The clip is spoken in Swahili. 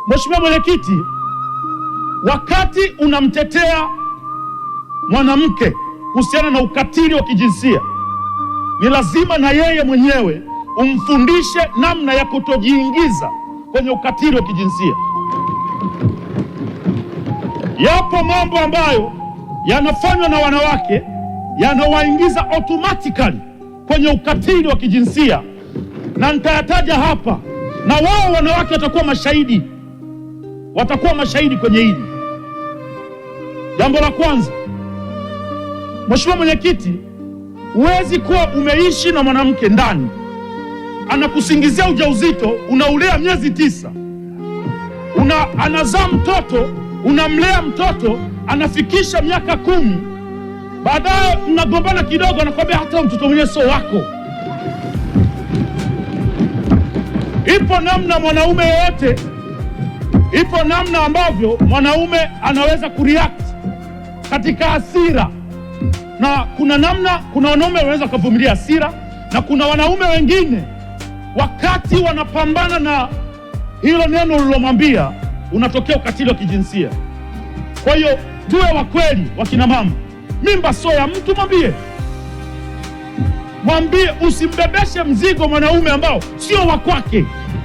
Mheshimiwa Mwenyekiti, wakati unamtetea mwanamke kuhusiana na ukatili wa kijinsia, ni lazima na yeye mwenyewe umfundishe namna ya kutojiingiza kwenye ukatili wa kijinsia. Yapo mambo ambayo yanafanywa na wanawake yanawaingiza automatically kwenye ukatili wa kijinsia, na nitayataja hapa, na wao wanawake watakuwa mashahidi kwenye hili. Jambo la kwanza, Mheshimiwa Mwenyekiti, huwezi kuwa umeishi na mwanamke ndani, anakusingizia ujauzito, unaulea miezi 9, anazaa mtoto, unamlea mtoto, anafikisha miaka 10, baadaye mnagombana kidogo, anakwambia hata mtoto mwenyewe sio wako. Ipo namna ambavyo mwanaume anaweza kureact katika hasira, na kuna wanaume wanaweza kuvumilia hasira, na kuna wanaume wengine wakati wanapambana na hilo neno ulilomwambia unatokea ukatili wa kijinsia. Kwa hiyo tuwe wa kweli, wakina mama, mimba sio ya mtu, mwambie, usimbebeshe mzigo mwanaume ambao sio wa kwake.